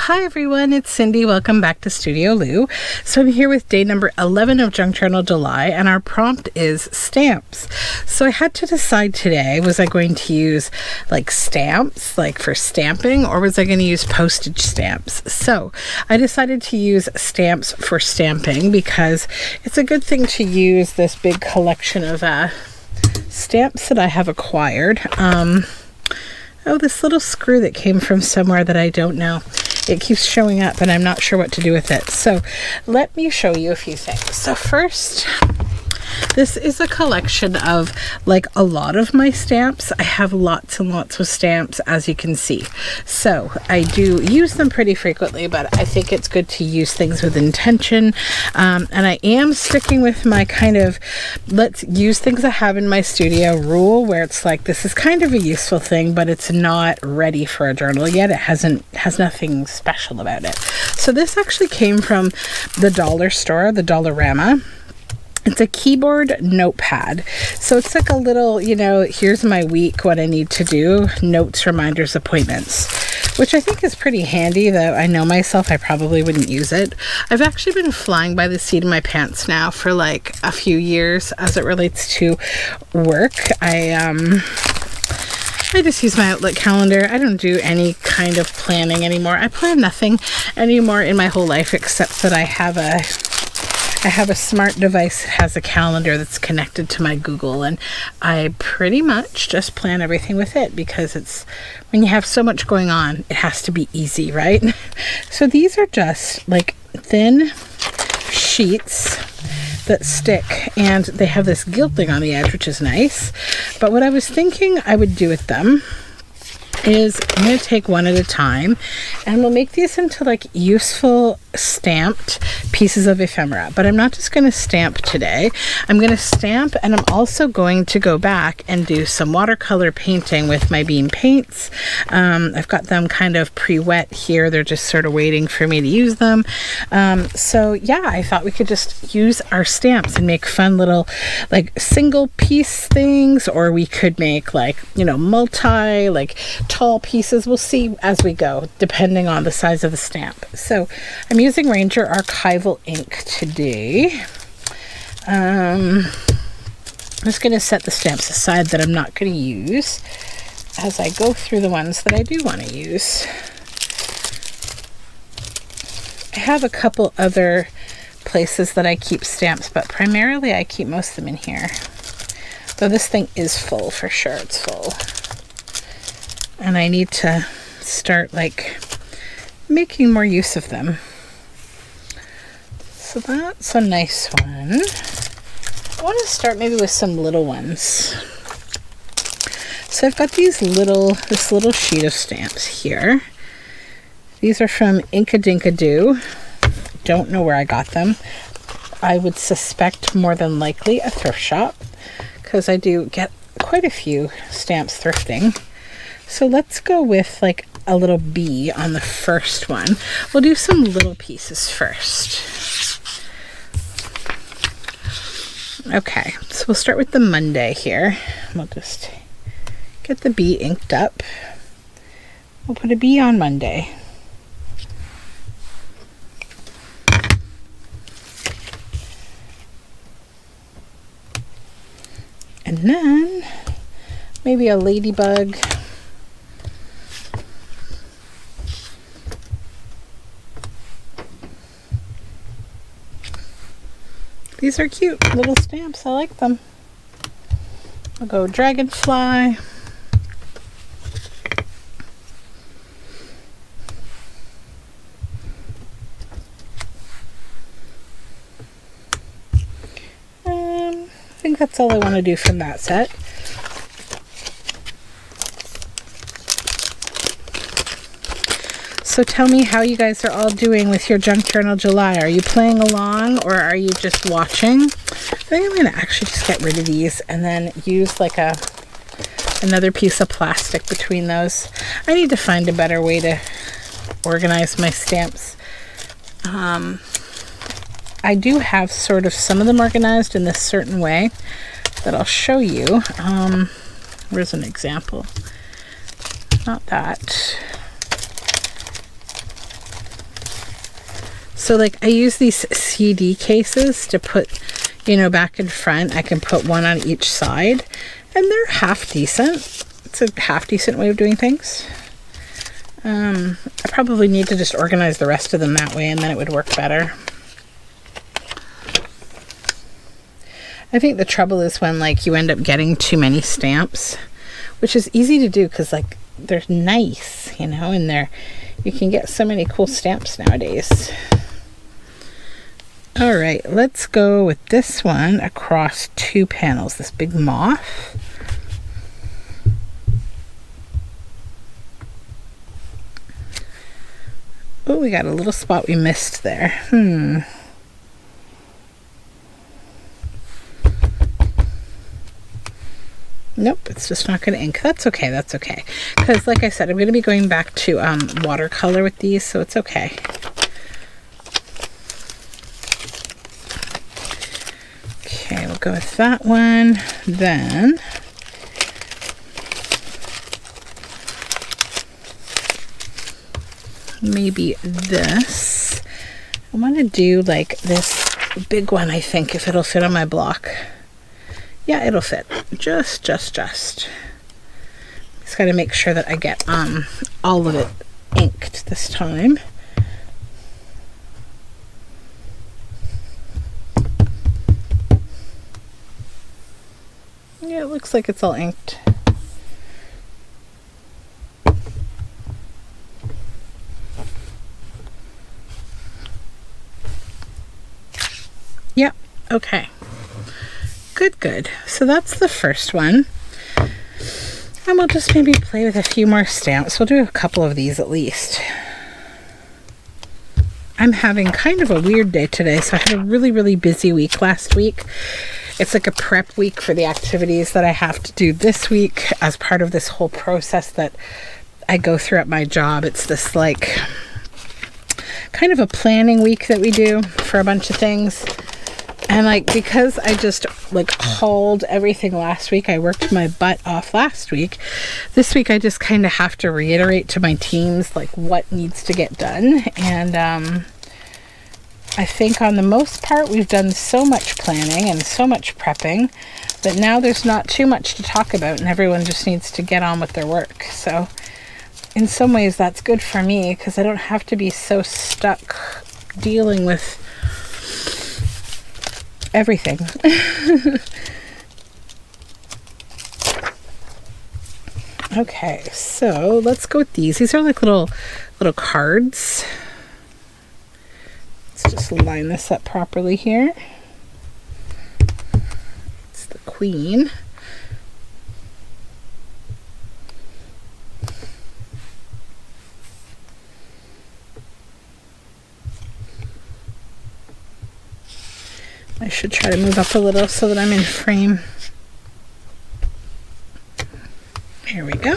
Hi everyone, it's Cindy. Welcome back to Studioloo. So I'm here with day number 11 of Junk Journal July, and our prompt is stamps. So I had to decide today, was I going to use like stamps, like for stamping, or was I going to use postage stamps? So I decided to use stamps for stamping because it's a good thing to use this big collection of stamps that I have acquired. Oh, this little screw that came from somewhere that I don't know. It keeps showing up and I'm not sure what to do with it. So let me show you a few things. So first, this is a collection of like a lot of my stamps. I have lots and lots of stamps, as you can see. So I do use them pretty frequently, but I think it's good to use things with intention. And I am sticking with my kind of let's use things I have in my studio rule, where it's like this is kind of a useful thing, but it's not ready for a journal yet. It has nothing special about it. So this actually came from the dollar store, the Dollarama. It's a keyboard notepad. So it's like a little, here's my week, what I need to do, notes, reminders, appointments, which I think is pretty handy, though I know myself, I probably wouldn't use it. I've actually been flying by the seat of my pants now for like a few years as it relates to work. I just use my Outlook calendar. I don't do any kind of planning anymore. I plan nothing anymore in my whole life except that I have a smart device that has a calendar that's connected to my Google, and I pretty much just plan everything with it because it's when you have so much going on, it has to be easy, right? So these are just like thin sheets that stick, and they have this gilding on the edge, which is nice. But what I was thinking I would do with them is I'm going to take one at a time, and we'll make these into like useful stamped pieces of ephemera. But I'm not just going to stamp today. I'm going to stamp, and I'm also going to go back and do some watercolor painting with my bean paints. I've got them kind of pre-wet here. They're just sort of waiting for me to use them. So yeah, I thought we could just use our stamps and make fun little like single piece things, or we could make like, multi, like tall pieces. We'll see as we go, depending on the size of the stamp. So I'm using Ranger Archival ink today. I'm just going to set the stamps aside that I'm not going to use as I go through the ones that I do want to use. I have a couple other places that I keep stamps, but primarily I keep most of them in here. Though this thing is full for sure. It's full. And I need to start like making more use of them. So that's a nice one. I want to start maybe with some little ones. So I've got this little sheet of stamps here. These are from Inkadinkadoo. Don't know where I got them. I would suspect more than likely a thrift shop, because I do get quite a few stamps thrifting. So let's go with like a little bee on the first one. We'll do some little pieces first. Okay, so we'll start with the Monday here. We'll just get the bee inked up. We'll put a bee on Monday. And then maybe a ladybug. These are cute little stamps. I like them. I'll go dragonfly. I think that's all I want to do from that set. So tell me how you guys are all doing with your Junk Journal July. Are you playing along, or are you just watching? I think I'm going to actually just get rid of these and then use like another piece of plastic between those. I need to find a better way to organize my stamps. I do have sort of some of them organized in this certain way that I'll show you. Where's an example? Not that. So like I use these CD cases to put, you know, back and front. I can put one on each side and they're half decent. It's a half decent way of doing things. I probably need to just organize the rest of them that way and then it would work better. I think the trouble is when like you end up getting too many stamps, which is easy to do because like they're nice, you know, and you can get so many cool stamps nowadays. All right, let's go with this one across 2 panels, this big moth. Oh, we got a little spot we missed there. Nope, it's just not going to ink. That's okay, that's okay. Because like I said, I'm going to be going back to watercolor with these, so it's okay. Okay, we'll go with that one. Then maybe this. I want to do like this big one, I think, if it'll fit on my block. Yeah, it'll fit. Just. Just got to make sure that I get all of it inked this time. Yeah, it looks like it's all inked. Yep, okay. Good. So that's the first one. And we'll just maybe play with a few more stamps. We'll do a couple of these at least. I'm having kind of a weird day today. So I had a really busy week last week. It's like a prep week for the activities that I have to do this week as part of this whole process that I go through at my job. It's this like kind of a planning week that we do for a bunch of things. And like, because I just like hauled everything last week, I worked my butt off last week. This week, I just kind of have to reiterate to my teams like what needs to get done. And I think on the most part, we've done so much planning and so much prepping that now there's not too much to talk about and everyone just needs to get on with their work. So in some ways, that's good for me because I don't have to be so stuck dealing with everything. Okay, so let's go with these. These are like little cards. Let's just line this up properly here. It's the Queen. I should try to move up a little so that I'm in frame. Here we go.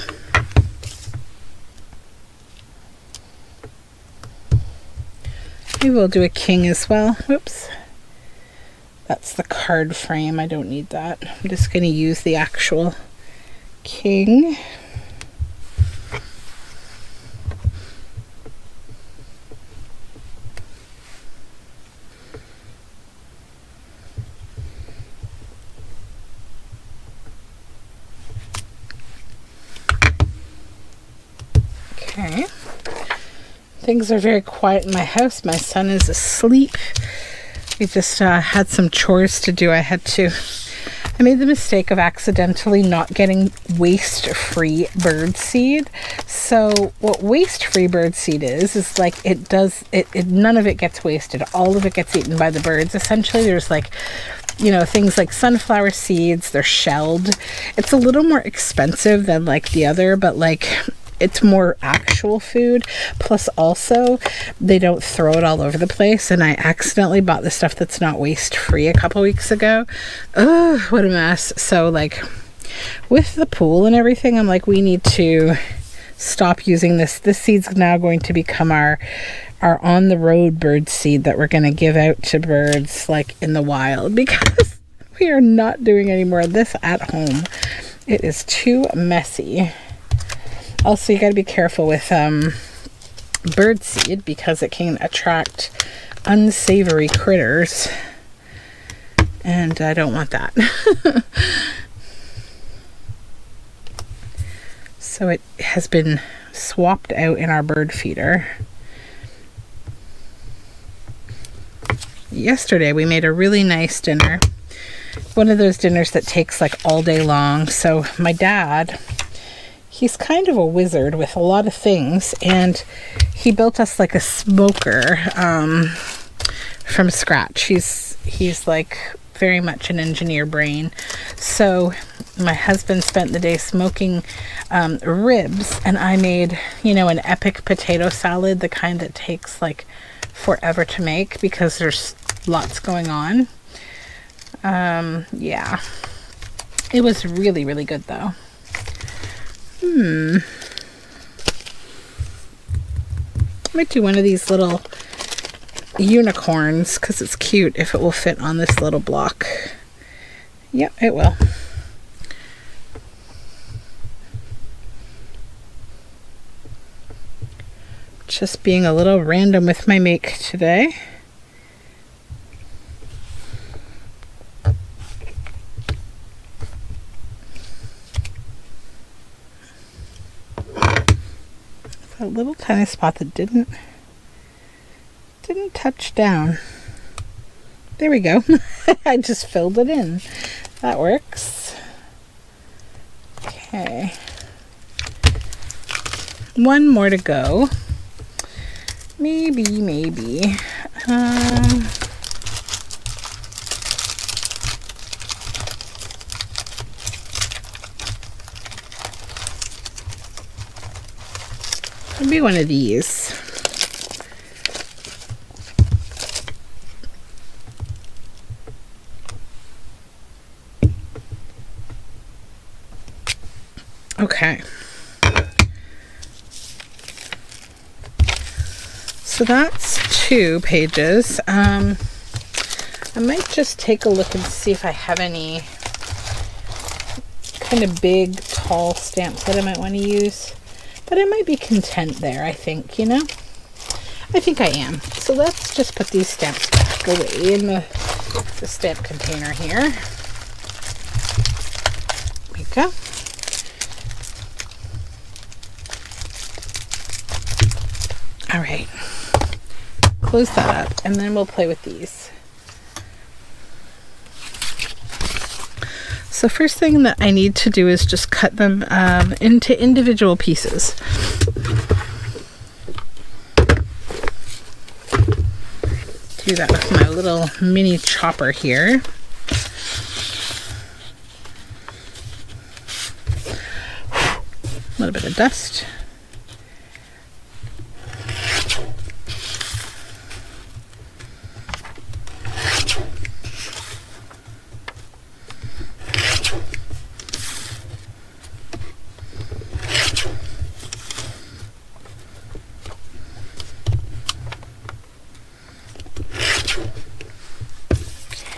Maybe we'll do a king as well. Whoops. That's the card frame. I don't need that. I'm just going to use the actual king. Okay. Things are very quiet in my house. My son is asleep. We just had some chores to do. I made the mistake of accidentally not getting waste-free birdseed. So what waste-free birdseed is like none of it gets wasted. All of it gets eaten by the birds. Essentially, there's like, you know, things like sunflower seeds, they're shelled. It's a little more expensive than like the other, but like it's more actual food. Plus also they don't throw it all over the place. And I accidentally bought the stuff that's not waste free a couple weeks ago. Oh, what a mess. So like with the pool and everything, I'm like, we need to stop using this. This seed's now going to become our on the road bird seed that we're going to give out to birds like in the wild, because we are not doing any more of this at home. It is too messy. Also, you got to be careful with bird seed because it can attract unsavory critters, and I don't want that. So it has been swapped out in our bird feeder. Yesterday we made a really nice dinner. One of those dinners that takes like all day long. So my dad, he's kind of a wizard with a lot of things, and he built us like a smoker from scratch. He's like very much an engineer brain. So my husband spent the day smoking ribs, and I made, you know, an epic potato salad, the kind that takes like forever to make because there's lots going on. Yeah, it was really, really good though. Might do one of these little unicorns because it's cute if it will fit on this little block. Yep, it will. Just being a little random with my make today. A little tiny spot that didn't touch down. There we go. I just filled it in. That works. Okay. One more to go. Maybe. Maybe one of these. Okay. So that's 2 pages. I might just take a look and see if I have any kind of big, tall stamps that I might want to use. But I might be content there, I think, you know? I think I am. So let's just put these stamps back away in the stamp container here. There we go. All right. Close that up, and then we'll play with these. So first thing that I need to do is just cut them into individual pieces. Do that with my little mini chopper here. A little bit of dust.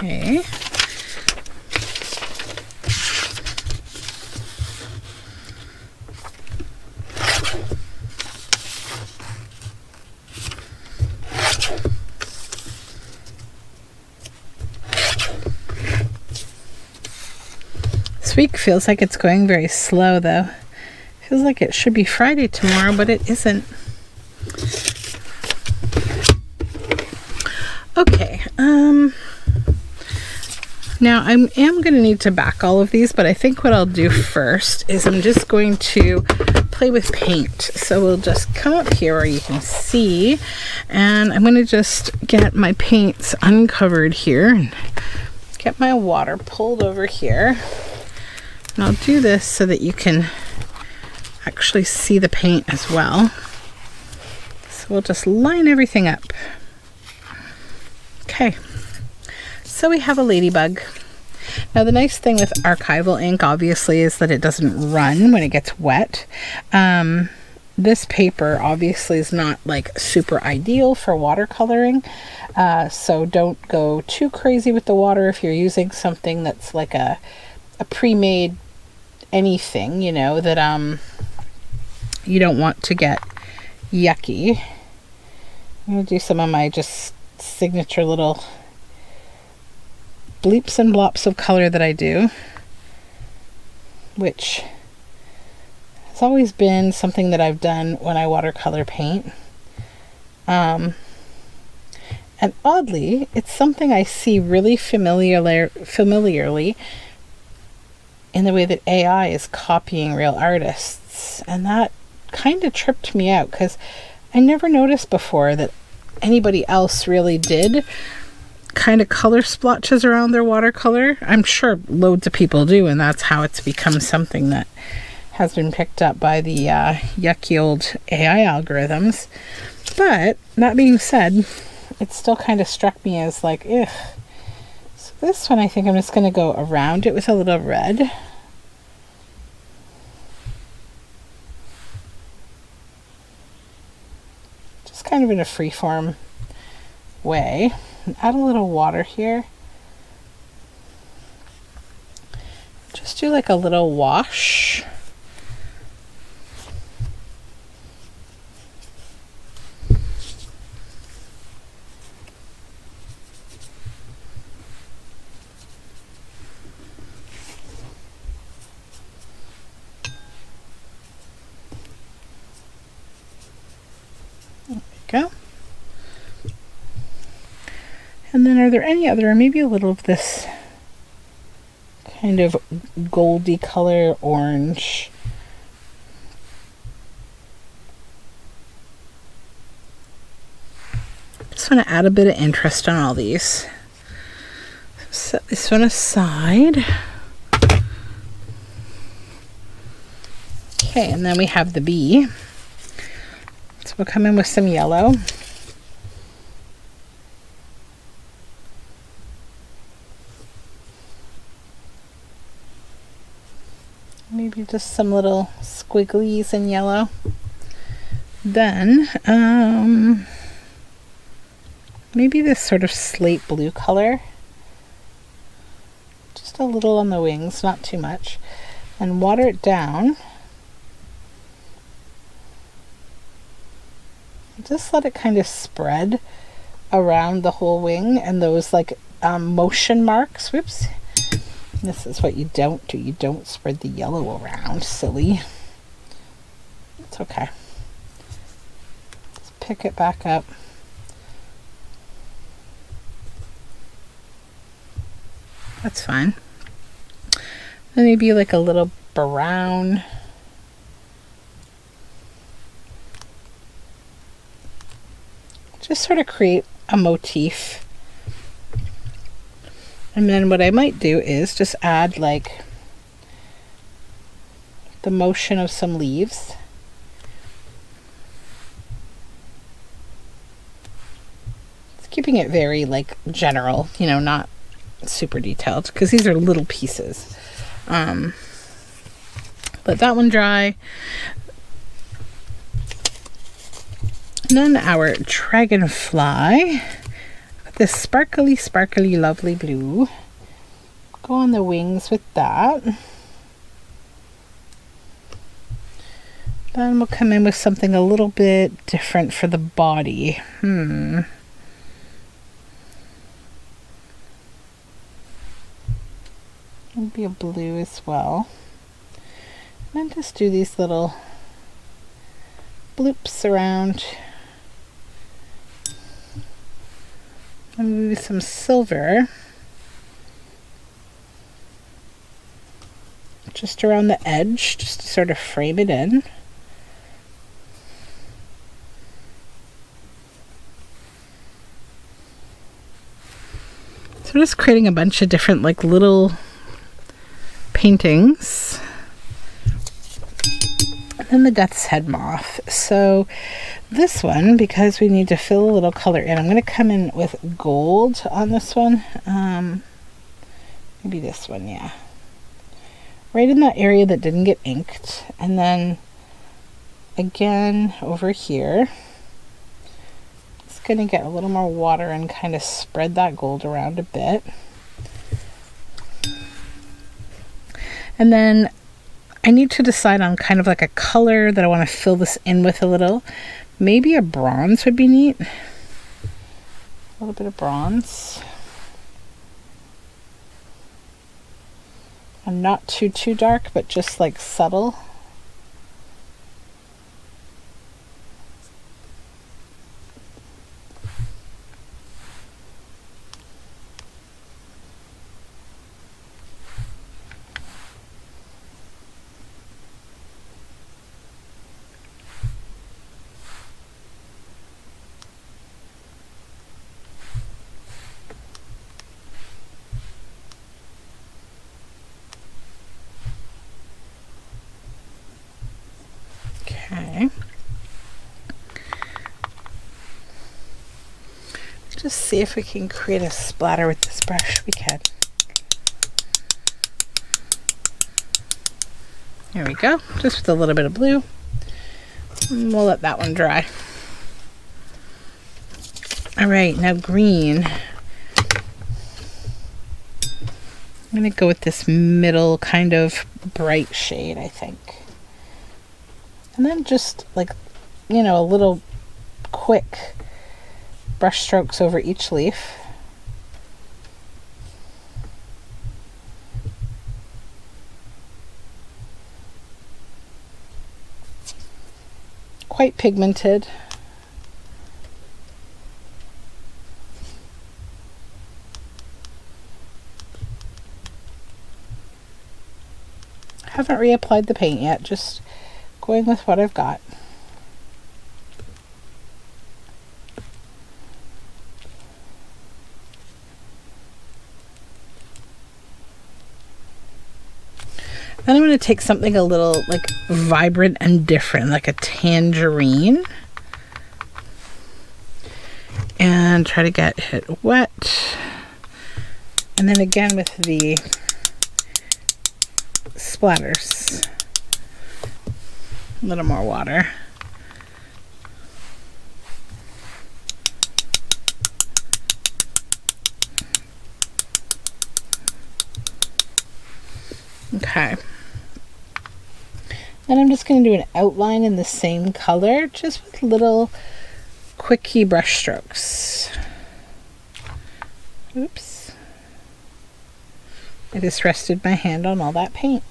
Okay. This week feels like it's going very slow though. Feels like it should be Friday tomorrow, but it isn't. Okay, now I am going to need to back all of these, but I think what I'll do first is I'm just going to play with paint. So we'll just come up here where you can see, and I'm going to just get my paints uncovered here and get my water pulled over here. And I'll do this so that you can actually see the paint as well. So we'll just line everything up. Okay, so we have a ladybug. Now the nice thing with archival ink obviously is that it doesn't run when it gets wet. This paper obviously is not like super ideal for watercoloring, so don't go too crazy with the water if you're using something that's like a pre-made anything, you know, that you don't want to get yucky. I'm going to do some of my just signature little bleeps and blops of color that I do, which has always been something that I've done when I watercolor paint. And oddly, it's something I see really familiarly in the way that AI is copying real artists. And that kind of tripped me out because I never noticed before that anybody else really did kind of color splotches around their watercolor. I'm sure loads of people do, and that's how it's become something that has been picked up by the yucky old AI algorithms. But that being said, it still kind of struck me as like, ugh. So this one, I think I'm just going to go around it with a little red. Just kind of in a freeform way. Add a little water here. Just do like a little wash. There we go. And then are there any other, maybe a little of this kind of goldy color orange. Just want to add a bit of interest on all these. Set this one aside. Okay, and then we have the bee. So we'll come in with some yellow. Maybe just some little squigglies in yellow. Then, maybe this sort of slate blue color. Just a little on the wings, not too much. And water it down. Just let it kind of spread around the whole wing, and those like motion marks. Whoops. This is what you don't do. You don't spread the yellow around, silly. It's okay. Let's pick it back up. That's fine. Then maybe like a little brown. Just sort of create a motif. And then what I might do is just add like the motion of some leaves. It's keeping it very like general, you know, not super detailed, because these are little pieces. Let that one dry. And then our dragonfly. This sparkly, sparkly, lovely blue. Go on the wings with that. Then we'll come in with something a little bit different for the body. Maybe a blue as well. And then just do these little bloops around. And maybe some silver just around the edge, just to sort of frame it in. So just creating a bunch of different like little paintings. And then the death's head moth. So this one, because we need to fill a little color in, I'm going to come in with gold on this one. Maybe this one, yeah. Right in that area that didn't get inked. And then again over here. Just going to get a little more water and kind of spread that gold around a bit. And then I need to decide on kind of like a color that I want to fill this in with a little. Maybe a bronze would be neat. A little bit of bronze. And not too dark, but just like subtle. Okay. Just see if we can create a splatter with this brush. We can. There we go. Just with a little bit of blue. And we'll let that one dry. All right, now green. I'm going to go with this middle kind of bright shade, I think. And then just like, you know, a little quick brush strokes over each leaf. Quite pigmented. Haven't reapplied the paint yet, just going with what I've got. Then I'm going to take something a little like vibrant and different, like a tangerine, and try to get it wet. And then again with the splatters, a little more water. Okay. Then I'm just going to do an outline in the same color, just with little quickie brush strokes. Oops. I just rested my hand on all that paint.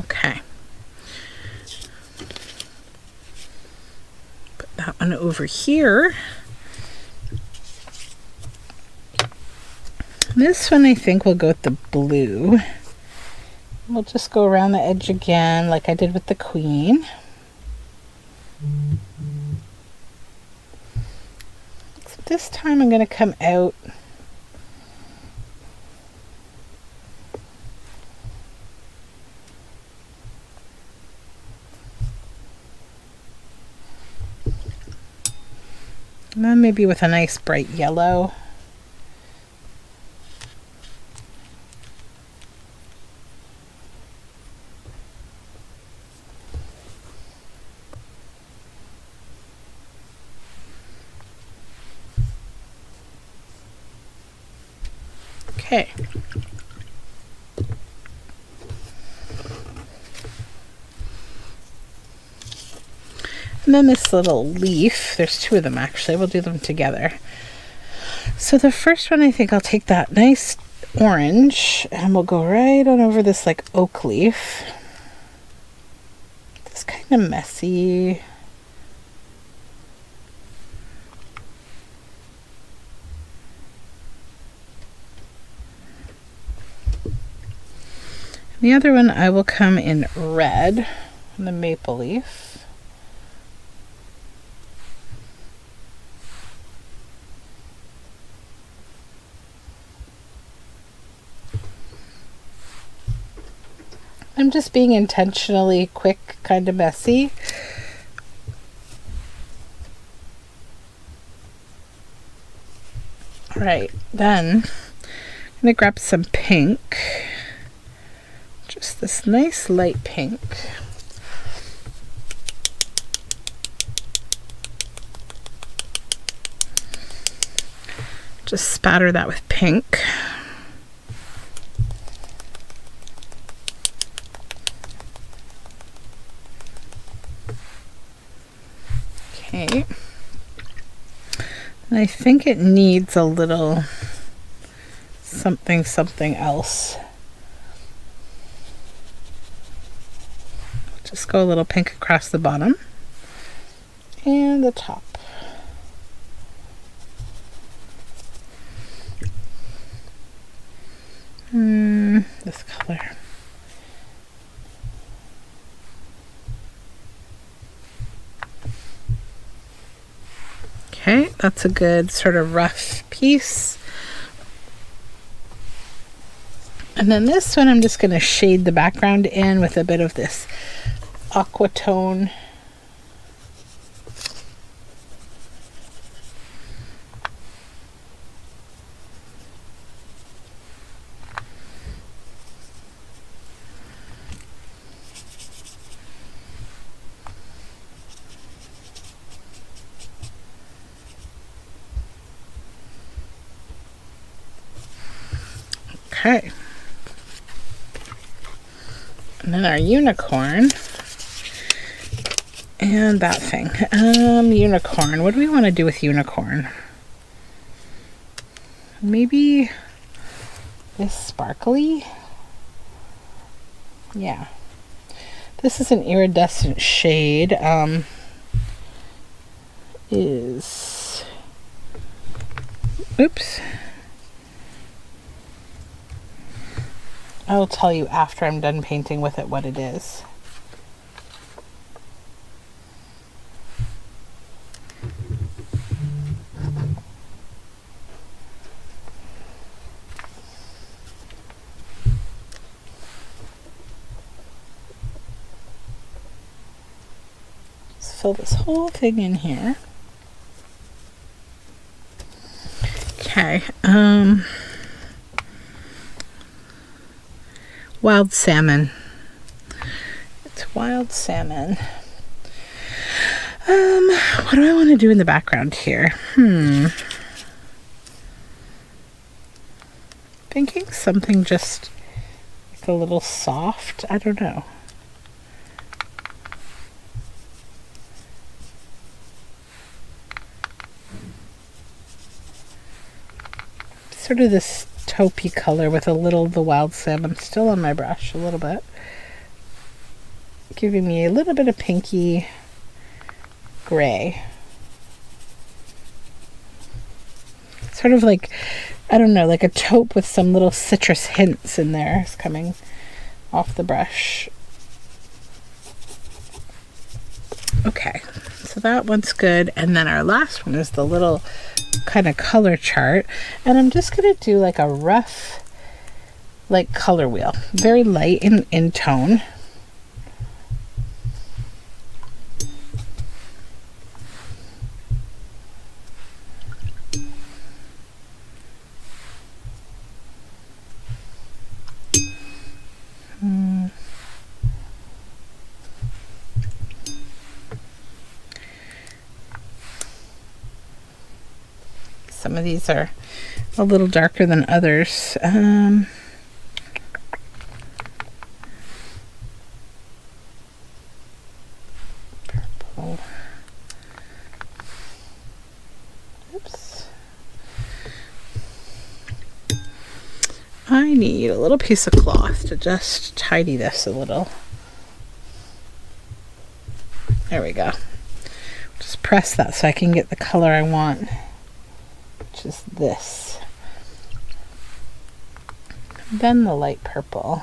Okay. Put that one over here. This one I think we'll go with the blue. We'll just go around the edge again like I did with the queen. So this time I'm going to come out and then maybe with a nice bright yellow. Okay. And then this little leaf, there's two of them actually, we'll do them together. So the first one, I think I'll take that nice orange and we'll go right on over this like oak leaf. It's kind of messy. The other one I will come in red on the maple leaf. I'm just being intentionally quick, kind of messy. All right, then I'm going to grab some pink. Just this nice light pink. Just spatter that with pink. white. And I think it needs a little something else. Just go a little pink across the bottom and the top. This color. Okay, that's a good sort of rough piece. And then this one I'm just going to shade the background in with a bit of this aqua tone. Okay. And then our unicorn. And that thing. Unicorn. What do we want to do with unicorn? Maybe this sparkly? Yeah. This is an iridescent shade. Oops. I'll tell you after I'm done painting with it what it is. Let's fill this whole thing in here. Okay. Wild salmon. It's wild salmon. What do I want to do in the background here? Thinking something just like a little soft. I don't know. Sort of this taupey color with a little of the wild salmon still on my brush a little bit, giving me a little bit of pinky gray, sort of like, I don't know, like a taupe with some little citrus hints in there is coming off the brush. Okay, so that one's good. And then our last one is the little kind of color chart, and I'm just going to do like a rough like color wheel, very light in tone. Some of these are a little darker than others. Purple. Oops. I need a little piece of cloth to just tidy this a little. There we go. Just press that so I can get the color I want. Which is this. Then the light purple.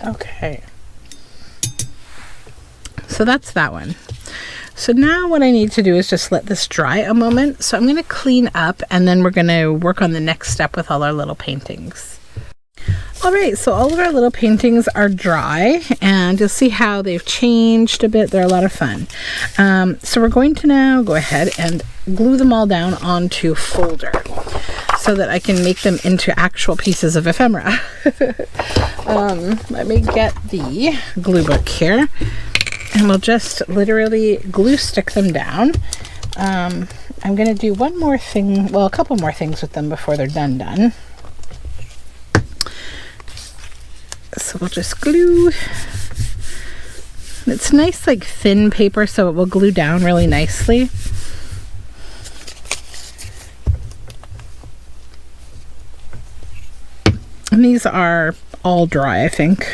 Okay, so that's that one. So now what I need to do is just let this dry a moment. So I'm going to clean up and then we're going to work on the next step with all our little paintings. All right, so all of our little paintings are dry, and you'll see how they've changed a bit. They're a lot of fun. So we're going to now go ahead and glue them all down onto a folder so that I can make them into actual pieces of ephemera. Let me get the glue book here, and we'll just literally glue stick them down. I'm going to do one more thing, well, a couple more things with them before they're done. So we'll just glue. It's nice, like thin paper, so it will glue down really nicely. And these are all dry, I think.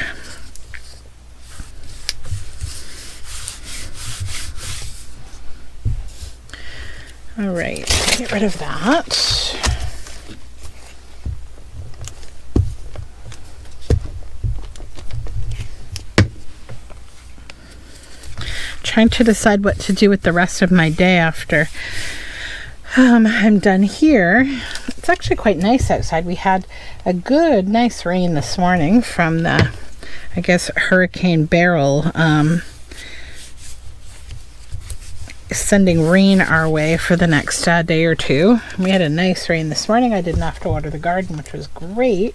All right, get rid of that. Trying to decide what to do with the rest of my day after I'm done here. It's actually quite nice outside. We had a good, nice rain this morning from the, I guess, Hurricane Beryl sending rain our way for the next day or two. We had a nice rain this morning. I didn't have to water the garden, which was great.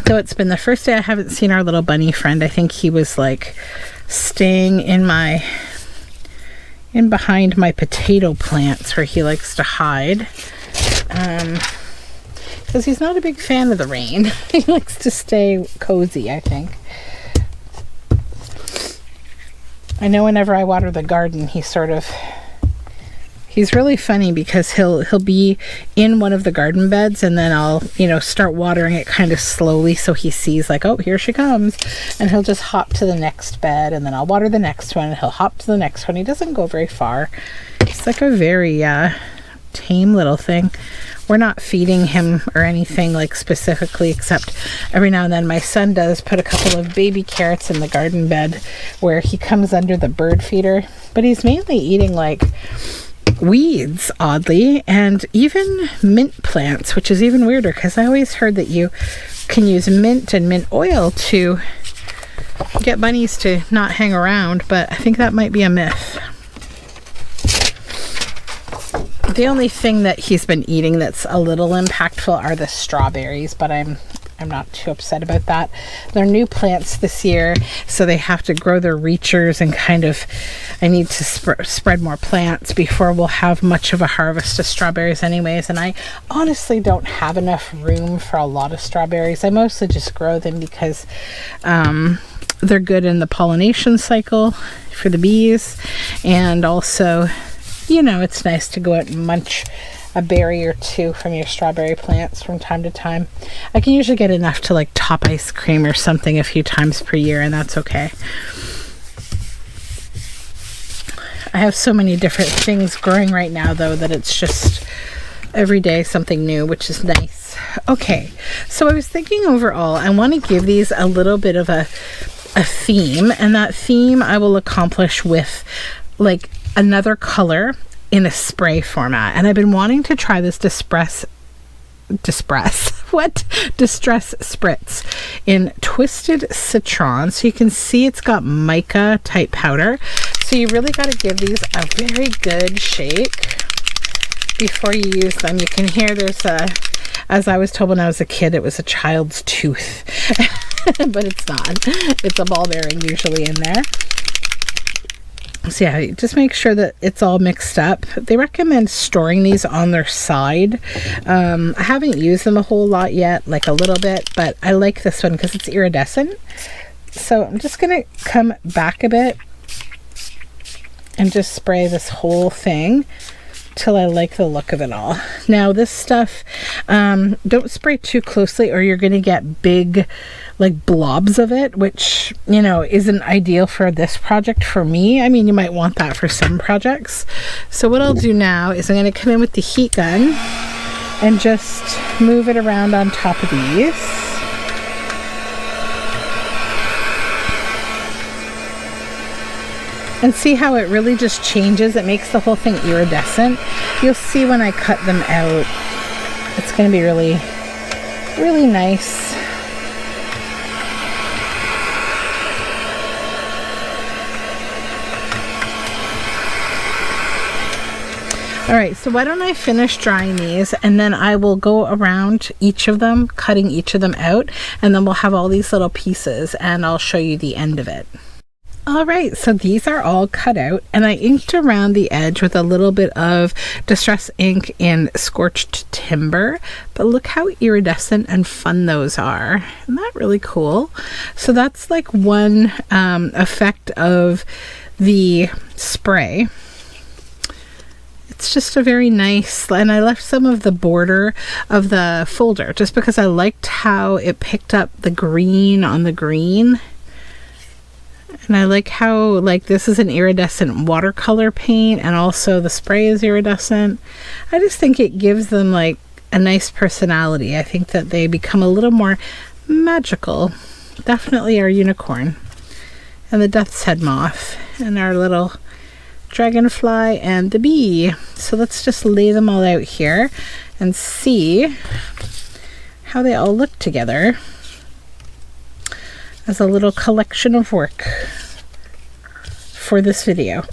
Though it's been the first day I haven't seen our little bunny friend. I think he was like staying in behind my potato plants where he likes to hide, because he's not a big fan of the rain. He likes to stay cozy, I think. I know whenever I water the garden, he's really funny, because he'll be in one of the garden beds, and then I'll, start watering it kind of slowly so he sees like, oh, here she comes, and he'll just hop to the next bed, and then I'll water the next one, and he'll hop to the next one. He doesn't go very far. He's like a very tame little thing. We're not feeding him or anything like specifically, except every now and then my son does put a couple of baby carrots in the garden bed where he comes under the bird feeder, but he's mainly eating like weeds, oddly, and even mint plants, which is even weirder, because I always heard that you can use mint and mint oil to get bunnies to not hang around, but I think that might be a myth. The only thing that he's been eating that's a little impactful are the strawberries, but I'm not too upset about that. They're new plants this year, so they have to grow their reachers, and I need to spread more plants before we'll have much of a harvest of strawberries anyways. And I honestly don't have enough room for a lot of strawberries. I mostly just grow them because they're good in the pollination cycle for the bees, and also, it's nice to go out and munch a berry or two from your strawberry plants from time to time. I can usually get enough to like top ice cream or something a few times per year, and that's okay. I have so many different things growing right now, though, that it's just every day something new, which is nice. Okay, so I was thinking overall, I want to give these a little bit of a theme, and that theme I will accomplish with like another color in a spray format. And I've been wanting to try this distress spritz in Twisted Citron. So you can see it's got mica type powder, so you really got to give these a very good shake before you use them. You can hear there's as I was told when I was a kid, it was a child's tooth. But it's not. It's a ball bearing usually in there. So yeah, just make sure that it's all mixed up. They recommend storing these on their side. I haven't used them a whole lot yet, like a little bit, but I like this one because it's iridescent. So I'm just going to come back a bit and just spray this whole thing till I like the look of it all. Now this stuff, don't spray too closely or you're going to get big like blobs of it, which, isn't ideal for this project for me. I mean, you might want that for some projects. So what I'll do now is I'm going to come in with the heat gun and just move it around on top of these. And see how it really just changes. It makes the whole thing iridescent. You'll see when I cut them out, it's going to be really really nice. All right, so why don't I finish drying these, and then I will go around each of them, cutting each of them out, and then we'll have all these little pieces, and I'll show you the end of it. All right, so these are all cut out, and I inked around the edge with a little bit of Distress ink in Scorched Timber, but look how iridescent and fun those are. Isn't that really cool? So that's like one effect of the spray. It's just a very nice, and I left some of the border of the folder just because I liked how it picked up the green on the green. And I like how, like, this is an iridescent watercolor paint, and also the spray is iridescent. I just think it gives them like a nice personality. I think that they become a little more magical. Definitely our unicorn and the death's head moth and our little dragonfly and the bee. So let's just lay them all out here and see how they all look together as a little collection of work for this video.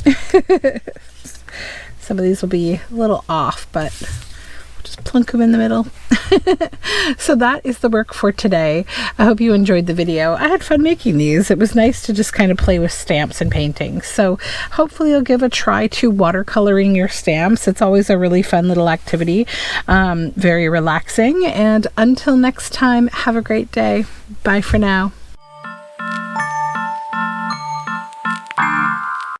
Some of these will be a little off, but we'll just plunk them in the middle. So that is the work for today. I hope you enjoyed the video. I had fun making these. It was nice to just kind of play with stamps and painting. So hopefully you'll give a try to watercoloring your stamps. It's always a really fun little activity, very relaxing. And until next time, have a great day. Bye for now.